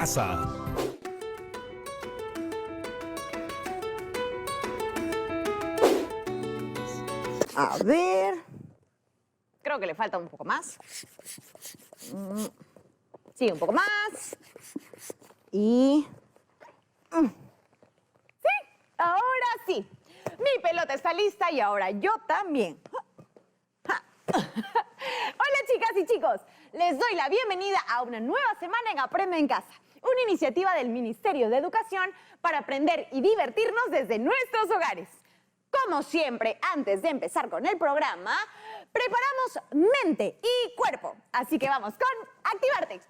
casa. A ver. Creo que le falta un poco más. Sí, un poco más. Y... Sí, ahora sí. Mi pelota está lista y ahora yo también. Hola chicas y chicos, les doy la bienvenida a una nueva semana en Aprende en Casa, una iniciativa del Ministerio de Educación para aprender y divertirnos desde nuestros hogares. Como siempre, antes de empezar con el programa, preparamos mente y cuerpo. Así que vamos con Activarte.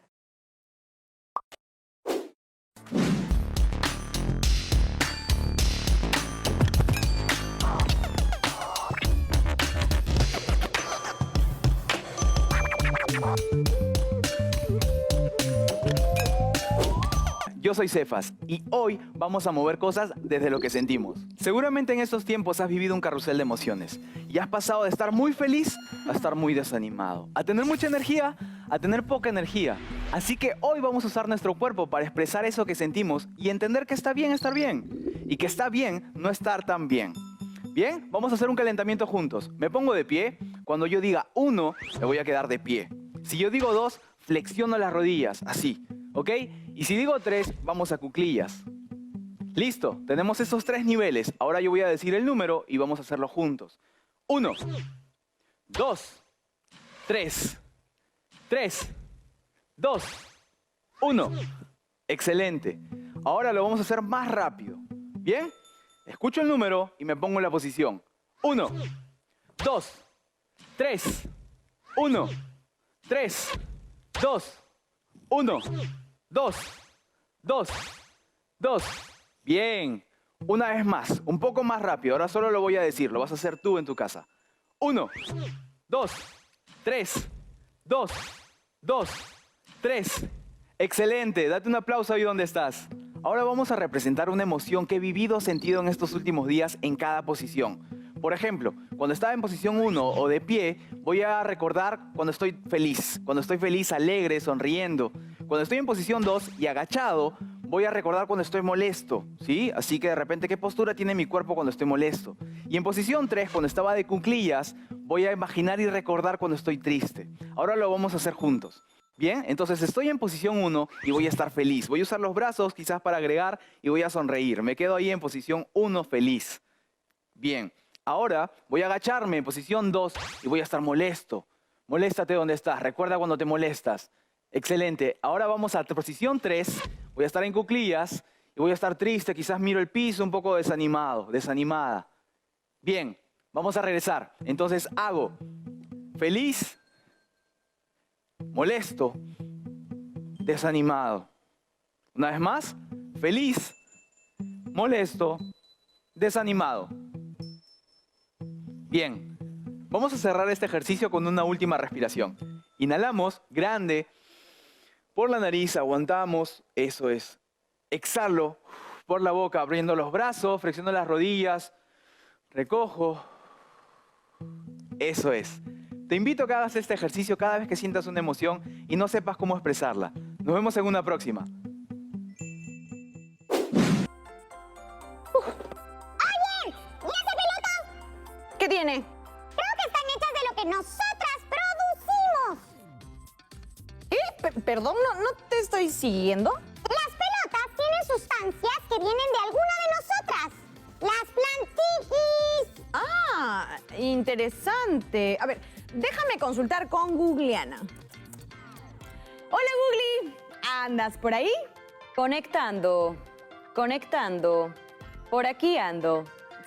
Yo soy Cefas y hoy vamos a mover cosas desde lo que sentimos. Seguramente en estos tiempos has vivido un carrusel de emociones y has pasado de estar muy feliz a estar muy desanimado, a tener mucha energía a tener poca energía. Así que hoy vamos a usar nuestro cuerpo para expresar eso que sentimos y entender que está bien estar bien y que está bien no estar tan bien. Bien, vamos a hacer un calentamiento juntos. Me pongo de pie. Cuando yo diga 1, me voy a quedar de pie. Si yo digo 2, flexiono las rodillas, así. ¿Ok? Y si digo 3, vamos a cuclillas. Listo, tenemos esos 3 niveles. Ahora yo voy a decir el número y vamos a hacerlo juntos. 1, 2, 3, 3, 2, 1. Excelente. Ahora lo vamos a hacer más rápido. ¿Bien? Escucho el número y me pongo en la posición. 1, 2, 3, 1, 3, 2, 1, 2, 2, 2. Bien. Una vez más, un poco más rápido. Ahora solo lo voy a decir, lo vas a hacer tú en tu casa. 1, 2, 3, 2, 2, 3. Excelente. Date un aplauso ahí donde estás. Ahora vamos a representar una emoción que he vivido o sentido en estos últimos días en cada posición. Por ejemplo, cuando estaba en posición 1 o de pie, voy a recordar cuando estoy feliz, alegre, sonriendo. Cuando estoy en posición 2 y agachado, voy a recordar cuando estoy molesto, ¿sí? Así que de repente, ¿qué postura tiene mi cuerpo cuando estoy molesto? Y en posición 3, cuando estaba de cuclillas, voy a imaginar y recordar cuando estoy triste. Ahora lo vamos a hacer juntos. Bien, entonces estoy en posición 1 y voy a estar feliz. Voy a usar los brazos quizás para agregar y voy a sonreír. Me quedo ahí en posición 1 feliz. Bien, ahora voy a agacharme en posición 2 y voy a estar molesto. Moléstate donde estás, recuerda cuando te molestas. Excelente, ahora vamos a posición 3. Voy a estar en cuclillas y voy a estar triste. Quizás miro el piso un poco desanimado, desanimada. Bien, vamos a regresar. Entonces hago feliz, molesto, desanimado. Una vez más, feliz, molesto, desanimado. Bien, vamos a cerrar este ejercicio con una última respiración. Inhalamos, grande, por la nariz, aguantamos, eso es. Exhalo por la boca, abriendo los brazos, flexiono las rodillas, recojo, eso es. Te invito a que hagas este ejercicio cada vez que sientas una emoción y no sepas cómo expresarla. Nos vemos en una próxima. ¡Oye! ¿Y esa pelota? ¿Qué tiene? Creo que están hechas de lo que nosotras producimos. ¿Qué? Perdón, no te estoy siguiendo. Las pelotas tienen sustancias que vienen de alguna de nosotras. Las plantiquis. Ah, interesante. A ver, déjame consultar con Googleana. Hola, Googly. ¿Andas por ahí? Conectando, conectando. Por aquí ando.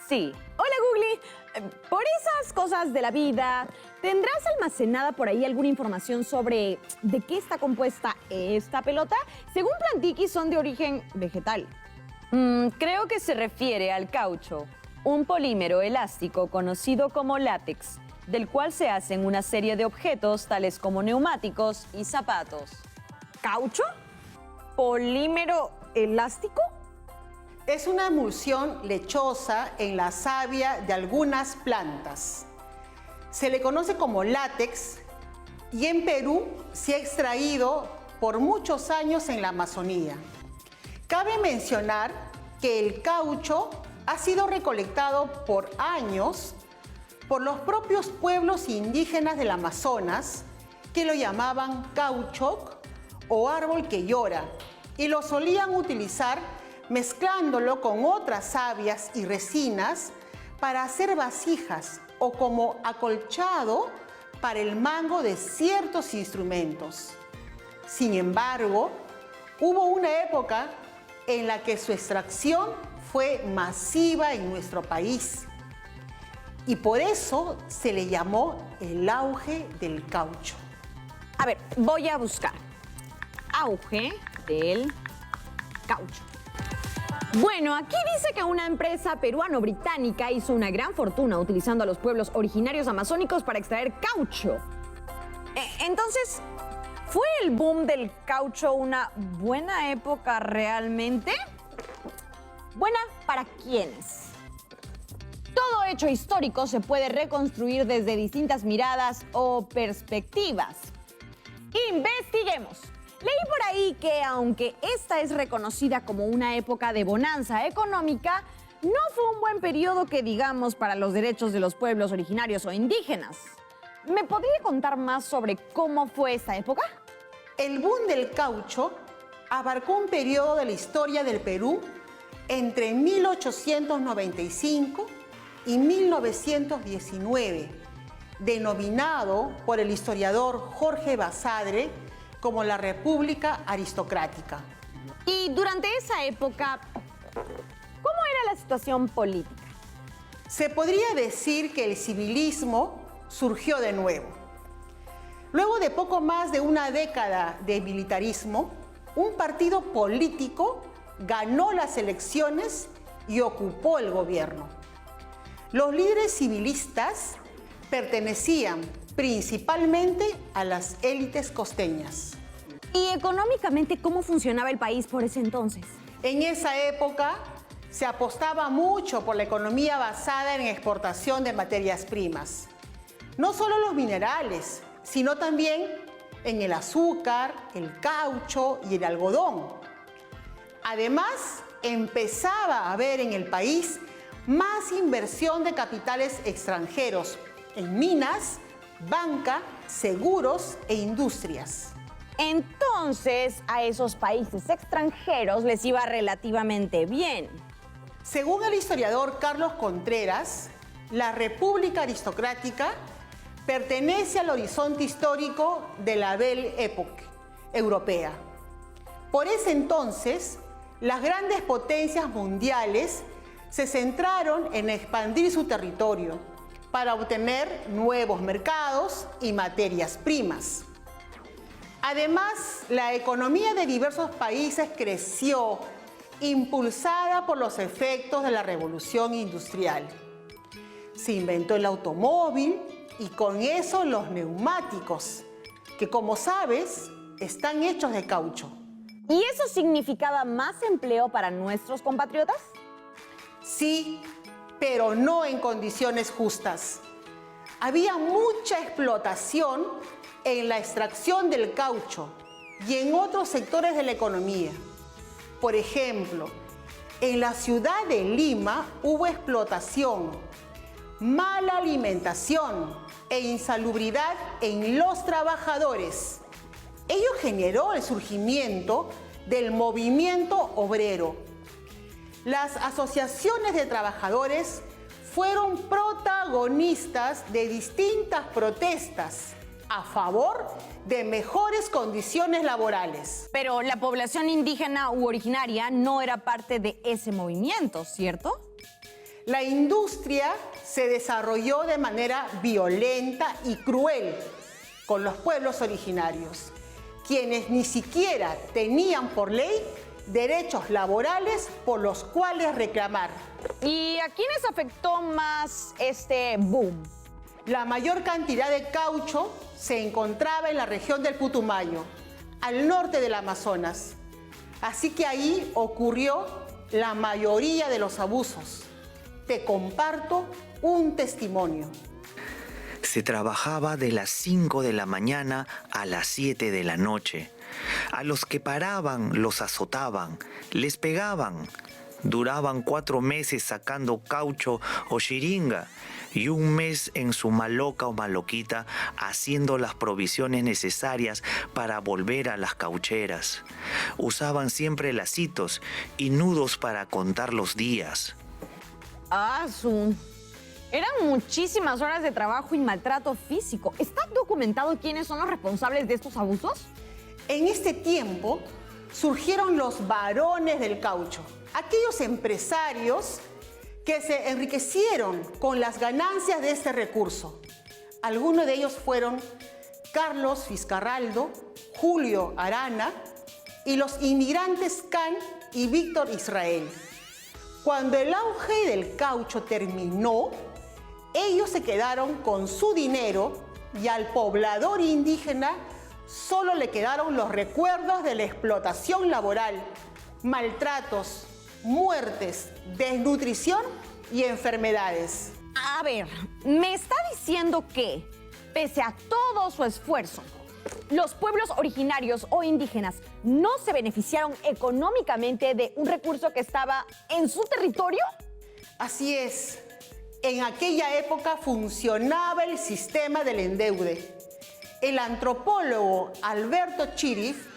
Sí. Hola, Googly. Por esas cosas de la vida, ¿tendrás almacenada por ahí alguna información sobre de qué está compuesta esta pelota? Según Plantiquis, son de origen vegetal. Creo que se refiere al caucho, un polímero elástico conocido como látex, del cual se hacen una serie de objetos tales como neumáticos y zapatos. ¿Caucho? ¿Polímero elástico? Es una emulsión lechosa en la savia de algunas plantas. Se le conoce como látex y en Perú se ha extraído por muchos años en la Amazonía. Cabe mencionar que el caucho ha sido recolectado por años por los propios pueblos indígenas del Amazonas, que lo llamaban cauchoc o árbol que llora, y lo solían utilizar mezclándolo con otras sabias y resinas para hacer vasijas o como acolchado para el mango de ciertos instrumentos. Sin embargo, hubo una época en la que su extracción fue masiva en nuestro país y por eso se le llamó el auge del caucho. A ver, voy a buscar. Auge del caucho. Bueno, aquí dice que una empresa peruano-británica hizo una gran fortuna utilizando a los pueblos originarios amazónicos para extraer caucho. Entonces, ¿fue el boom del caucho una buena época realmente? ¿Buena para quiénes? Todo hecho histórico se puede reconstruir desde distintas miradas o perspectivas. Investiguemos. Leí por ahí que aunque esta es reconocida como una época de bonanza económica, no fue un buen periodo que digamos para los derechos de los pueblos originarios o indígenas. ¿Me podría contar más sobre cómo fue esta época? El boom del caucho abarcó un periodo de la historia del Perú entre 1895 y 1919, denominado por el historiador Jorge Basadre como la República Aristocrática. Y durante esa época, ¿cómo era la situación política? Se podría decir que el civilismo surgió de nuevo. Luego de poco más de una década de militarismo, un partido político ganó las elecciones y ocupó el gobierno. Los líderes civilistas pertenecían principalmente a las élites costeñas. ¿Y económicamente cómo funcionaba el país por ese entonces? En esa época se apostaba mucho por la economía basada en exportación de materias primas. No solo los minerales, sino también en el azúcar, el caucho y el algodón. Además, empezaba a haber en el país más inversión de capitales extranjeros en minas, banca, seguros e industrias. Entonces, a esos países extranjeros les iba relativamente bien. Según el historiador Carlos Contreras, la República Aristocrática pertenece al horizonte histórico de la Belle Époque europea. Por ese entonces, las grandes potencias mundiales se centraron en expandir su territorio para obtener nuevos mercados y materias primas. Además, la economía de diversos países creció, impulsada por los efectos de la revolución industrial. Se inventó el automóvil y con eso los neumáticos, que como sabes, están hechos de caucho. ¿Y eso significaba más empleo para nuestros compatriotas? Sí, pero no en condiciones justas. Había mucha explotación en la extracción del caucho y en otros sectores de la economía. Por ejemplo, en la ciudad de Lima hubo explotación, mala alimentación e insalubridad en los trabajadores. Ello generó el surgimiento del movimiento obrero. Las asociaciones de trabajadores fueron protagonistas de distintas protestas a favor de mejores condiciones laborales. Pero la población indígena u originaria no era parte de ese movimiento, ¿cierto? La industria se desarrolló de manera violenta y cruel con los pueblos originarios, quienes ni siquiera tenían por ley derechos laborales por los cuales reclamar. ¿Y a quiénes afectó más este boom? La mayor cantidad de caucho se encontraba en la región del Putumayo, al norte del Amazonas. Así que ahí ocurrió la mayoría de los abusos. Te comparto un testimonio. Se trabajaba de las 5 de la mañana a las 7 de la noche. A los que paraban los azotaban, les pegaban. Duraban 4 meses sacando caucho o xiringa y 1 mes en su maloca o maloquita haciendo las provisiones necesarias para volver a las caucheras. Usaban siempre lacitos y nudos para contar los días. Eran muchísimas horas de trabajo y maltrato físico. ¿Está documentado quiénes son los responsables de estos abusos? En este tiempo surgieron los varones del caucho, aquellos empresarios que se enriquecieron con las ganancias de este recurso. Algunos de ellos fueron Carlos Fiscarraldo, Julio Arana y los inmigrantes Can y Víctor Israel. Cuando el auge del caucho terminó, ellos se quedaron con su dinero y al poblador indígena solo le quedaron los recuerdos de la explotación laboral, maltratos, muertes, desnutrición y enfermedades. A ver, me está diciendo que, pese a todo su esfuerzo, los pueblos originarios o indígenas no se beneficiaron económicamente de un recurso que estaba en su territorio. Así es. En aquella época funcionaba el sistema del endeude. El antropólogo Alberto Chirif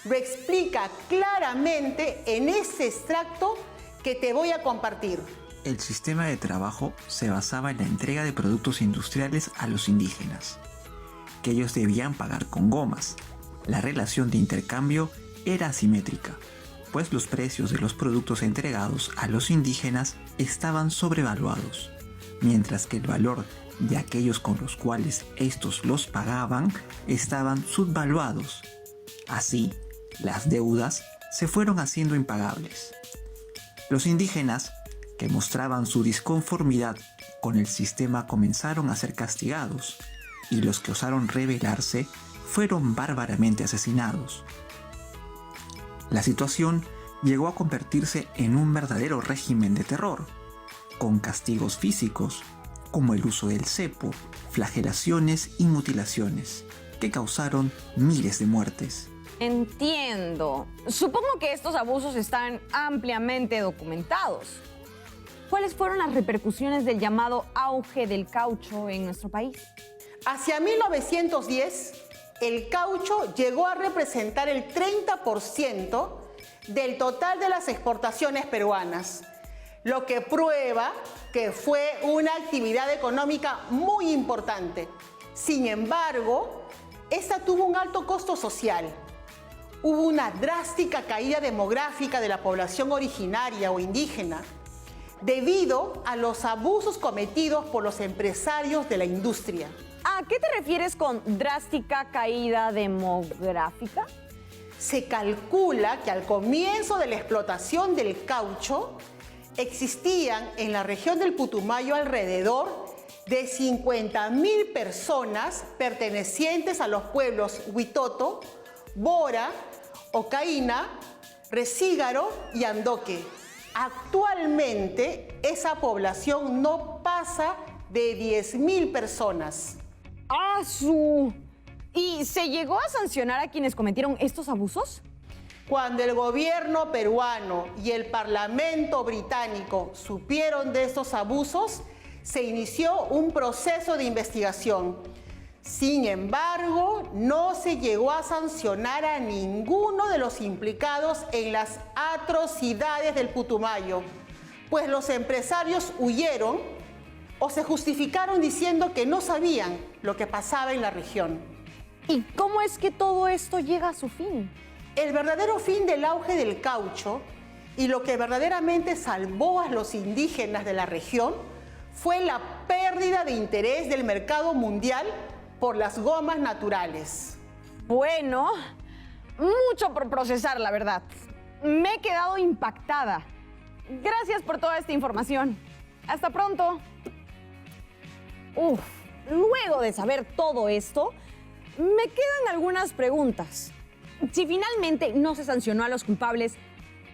lo explica claramente en este extracto que te voy a compartir. El sistema de trabajo se basaba en la entrega de productos industriales a los indígenas, que ellos debían pagar con gomas. La relación de intercambio era asimétrica, pues los precios de los productos entregados a los indígenas estaban sobrevaluados, mientras que el valor de aquellos con los cuales estos los pagaban estaban subvaluados. Así, las deudas se fueron haciendo impagables. Los indígenas, que mostraban su disconformidad con el sistema, comenzaron a ser castigados, y los que osaron rebelarse fueron bárbaramente asesinados. La situación llegó a convertirse en un verdadero régimen de terror, con castigos físicos, como el uso del cepo, flagelaciones y mutilaciones, que causaron miles de muertes. Entiendo. Supongo que estos abusos están ampliamente documentados. ¿Cuáles fueron las repercusiones del llamado auge del caucho en nuestro país? Hacia 1910, el caucho llegó a representar el 30% del total de las exportaciones peruanas, lo que prueba que fue una actividad económica muy importante. Sin embargo, esta tuvo un alto costo social. Hubo una drástica caída demográfica de la población originaria o indígena debido a los abusos cometidos por los empresarios de la industria. ¿A qué te refieres con drástica caída demográfica? Se calcula que al comienzo de la explotación del caucho existían en la región del Putumayo alrededor de 50.000 personas pertenecientes a los pueblos Huitoto, Bora, Ocaína, Recígaro y Andoque. Actualmente esa población no pasa de 10.000 personas. ¿Y se llegó a sancionar a quienes cometieron estos abusos? Cuando el gobierno peruano y el Parlamento británico supieron de estos abusos, se inició un proceso de investigación. Sin embargo, no se llegó a sancionar a ninguno de los implicados en las atrocidades del Putumayo, pues los empresarios huyeron o se justificaron diciendo que no sabían lo que pasaba en la región. ¿Y cómo es que todo esto llega a su fin? El verdadero fin del auge del caucho y lo que verdaderamente salvó a los indígenas de la región fue la pérdida de interés del mercado mundial por las gomas naturales. Bueno, mucho por procesar, la verdad. Me he quedado impactada. Gracias por toda esta información. Hasta pronto. Luego de saber todo esto, me quedan algunas preguntas. Si finalmente no se sancionó a los culpables,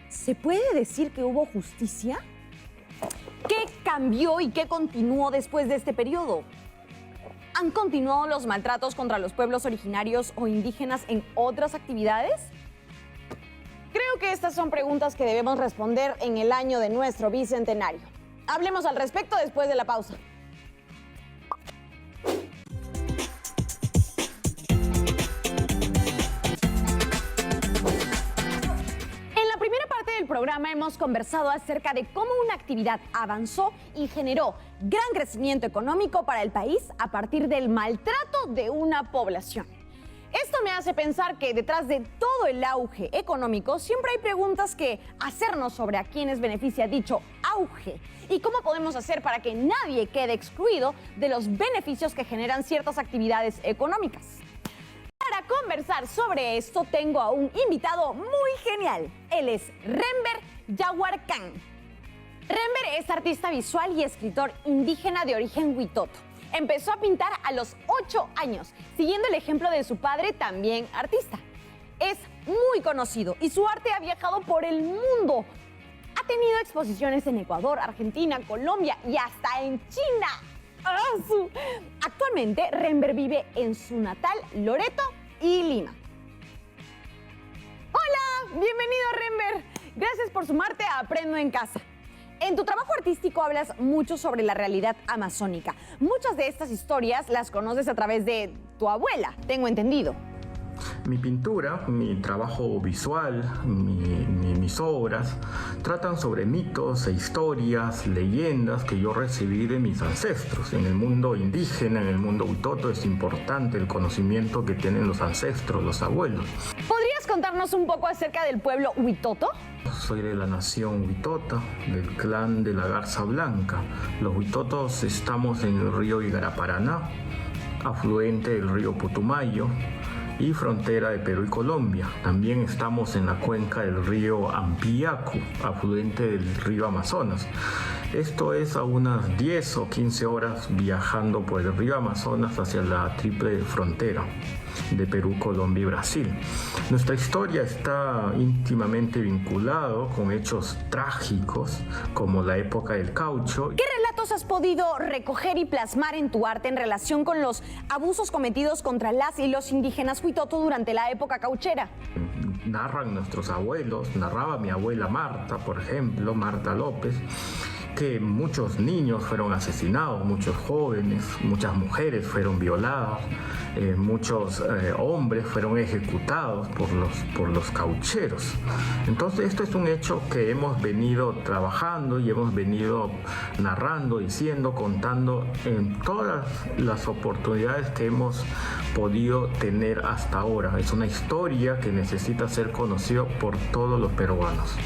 ¿se puede decir que hubo justicia? ¿Qué cambió y qué continuó después de este periodo? ¿Han continuado los maltratos contra los pueblos originarios o indígenas en otras actividades? Creo que estas son preguntas que debemos responder en el año de nuestro bicentenario. Hablemos al respecto después de la pausa. En la primera parte del programa hemos conversado acerca de cómo una actividad avanzó y generó gran crecimiento económico para el país a partir del maltrato de una población. Esto me hace pensar que detrás de todo el auge económico siempre hay preguntas que hacernos sobre a quiénes beneficia dicho auge y cómo podemos hacer para que nadie quede excluido de los beneficios que generan ciertas actividades económicas. Para conversar sobre esto tengo a un invitado muy genial. Él es Rember Yaguarcán. Rember es artista visual y escritor indígena de origen huitoto. Empezó a pintar a los 8 años, siguiendo el ejemplo de su padre, también artista. Es muy conocido y su arte ha viajado por el mundo. Ha tenido exposiciones en Ecuador, Argentina, Colombia y hasta en China. Actualmente, Rember vive en su natal Loreto y Lima. Hola, bienvenido Rember. Gracias por sumarte a Aprendo en Casa. En tu trabajo artístico hablas mucho sobre la realidad amazónica. Muchas de estas historias las conoces a través de tu abuela, tengo entendido. Mi pintura, mi trabajo visual, mis obras tratan sobre mitos e historias, leyendas que yo recibí de mis ancestros. En el mundo indígena, en el mundo huitoto, es importante el conocimiento que tienen los ancestros, los abuelos. ¿Podrías contarnos un poco acerca del pueblo huitoto? Soy de la nación huitota, del clan de la Garza Blanca. Los huitotos estamos en el río Igaraparaná, afluente del río Putumayo y frontera de Perú y Colombia. También estamos en la cuenca del río Ampillacu, afluente del río Amazonas. Esto es a unas 10 o 15 horas viajando por el río Amazonas hacia la triple frontera de Perú, Colombia y Brasil. Nuestra historia está íntimamente vinculada con hechos trágicos como la época del caucho. ¿Qué relatos has podido recoger y plasmar en tu arte en relación con los abusos cometidos contra las y los indígenas huitoto durante la época cauchera? Narran nuestros abuelos, narraba mi abuela Marta, por ejemplo, Marta López, que muchos niños fueron asesinados, muchos jóvenes, muchas mujeres fueron violadas, muchos hombres fueron ejecutados por los caucheros. Entonces esto es un hecho que hemos venido trabajando y hemos venido narrando, diciendo, contando en todas las oportunidades que hemos podido tener hasta ahora. Es una historia que necesita ser conocida por todos los peruanos.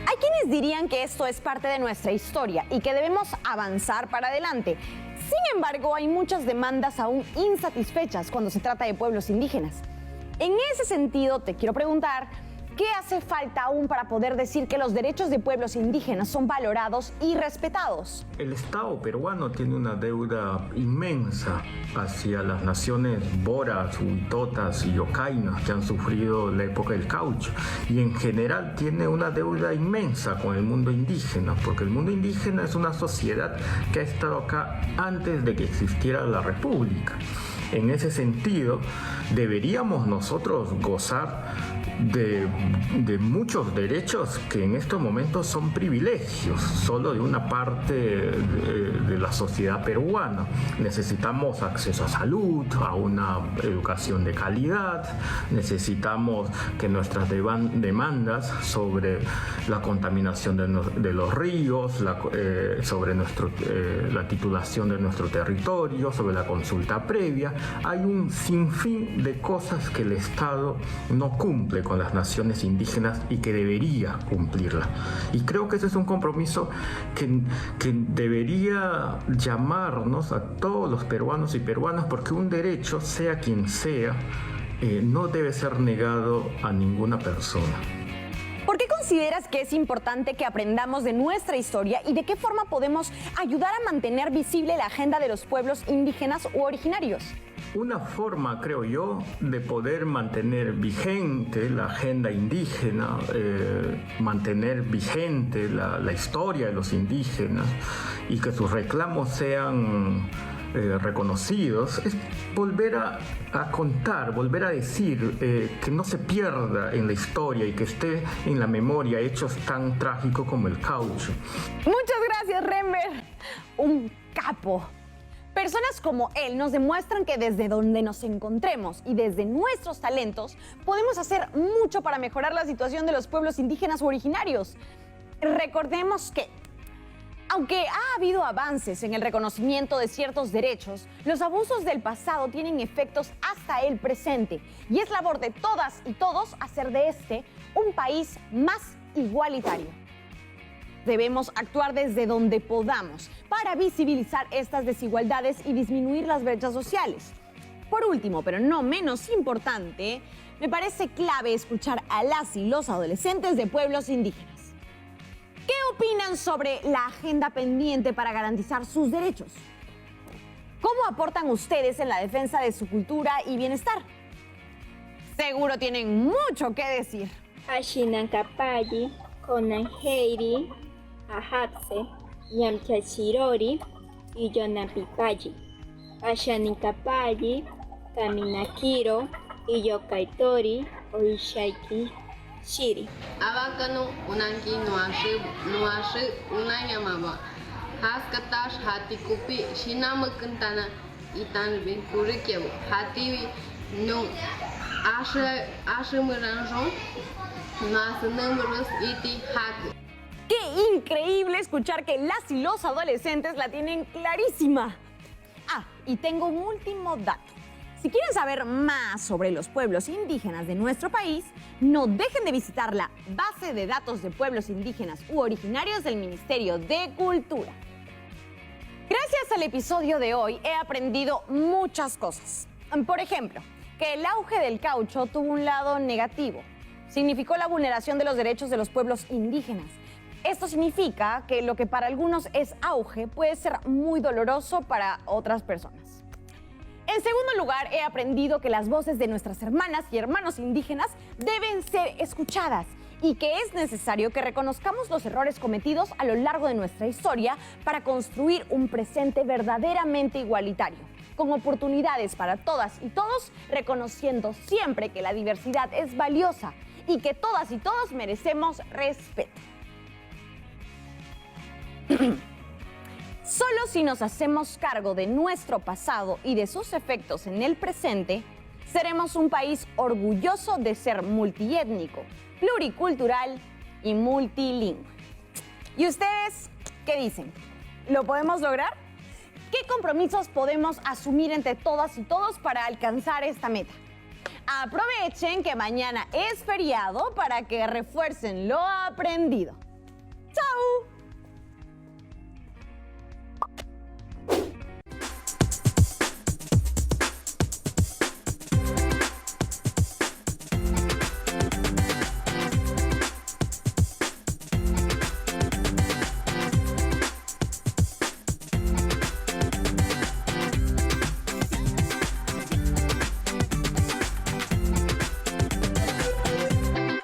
Hay quienes dirían que esto es parte de nuestra historia y que debemos avanzar para adelante. Sin embargo, hay muchas demandas aún insatisfechas cuando se trata de pueblos indígenas. En ese sentido, te quiero preguntar, ¿qué hace falta aún para poder decir que los derechos de pueblos indígenas son valorados y respetados? El Estado peruano tiene una deuda inmensa hacia las naciones boras, huitotas y yokainas que han sufrido la época del caucho, y en general tiene una deuda inmensa con el mundo indígena, porque el mundo indígena es una sociedad que ha estado acá antes de que existiera la República. En ese sentido, deberíamos nosotros gozar de muchos derechos que en estos momentos son privilegios solo de una parte de la sociedad peruana. Necesitamos acceso a salud, a una educación de calidad, necesitamos que nuestras demandas sobre la contaminación de los ríos, sobre la titulación de nuestro territorio, sobre la consulta previa, hay un sinfín de cosas que el Estado no cumple con las naciones indígenas y que debería cumplirla. Y creo que ese es un compromiso que debería llamarnos a todos los peruanos y peruanas, porque un derecho, sea quien sea, no debe ser negado a ninguna persona. ¿Por qué consideras que es importante que aprendamos de nuestra historia y de qué forma podemos ayudar a mantener visible la agenda de los pueblos indígenas u originarios? Una forma, creo yo, de poder mantener vigente la agenda indígena, mantener vigente la historia de los indígenas y que sus reclamos sean reconocidos, es volver a contar, volver a decir, que no se pierda en la historia y que esté en la memoria hechos tan trágicos como el caucho. Muchas gracias, Renber. Un capo. Personas como él nos demuestran que desde donde nos encontremos y desde nuestros talentos podemos hacer mucho para mejorar la situación de los pueblos indígenas u originarios. Recordemos que, aunque ha habido avances en el reconocimiento de ciertos derechos, los abusos del pasado tienen efectos hasta el presente y es labor de todas y todos hacer de este un país más igualitario. Debemos actuar desde donde podamos para visibilizar estas desigualdades y disminuir las brechas sociales. Por último, pero no menos importante, me parece clave escuchar a las y los adolescentes de pueblos indígenas. ¿Qué opinan sobre la agenda pendiente para garantizar sus derechos? ¿Cómo aportan ustedes en la defensa de su cultura y bienestar? Seguro tienen mucho que decir. Ashinankapalli, Konanheiri, Ajapse, Yamchachirori y Yonapipalli. Ashaninkapalli, Kaminakiro y Yokaitori, Oishaiki Shiri. Abakano unanki nuashi unanyamaba. Haskatash hatikupi shinamakantana itan binkurikiabu. Hativi no ashemuranjon nuasanamurus iti hak. ¡Qué increíble escuchar que las y los adolescentes la tienen clarísima! Ah, y tengo un último dato. Si quieren saber más sobre los pueblos indígenas de nuestro país, no dejen de visitar la base de datos de pueblos indígenas u originarios del Ministerio de Cultura. Gracias al episodio de hoy he aprendido muchas cosas. Por ejemplo, que el auge del caucho tuvo un lado negativo. Significó la vulneración de los derechos de los pueblos indígenas. Esto significa que lo que para algunos es auge puede ser muy doloroso para otras personas. En segundo lugar, he aprendido que las voces de nuestras hermanas y hermanos indígenas deben ser escuchadas y que es necesario que reconozcamos los errores cometidos a lo largo de nuestra historia para construir un presente verdaderamente igualitario, con oportunidades para todas y todos, reconociendo siempre que la diversidad es valiosa y que todas y todos merecemos respeto. Solo si nos hacemos cargo de nuestro pasado y de sus efectos en el presente, seremos un país orgulloso de ser multiétnico, pluricultural y multilingüe. ¿Y ustedes qué dicen? ¿Lo podemos lograr? ¿Qué compromisos podemos asumir entre todas y todos para alcanzar esta meta? Aprovechen que mañana es feriado para que refuercen lo aprendido.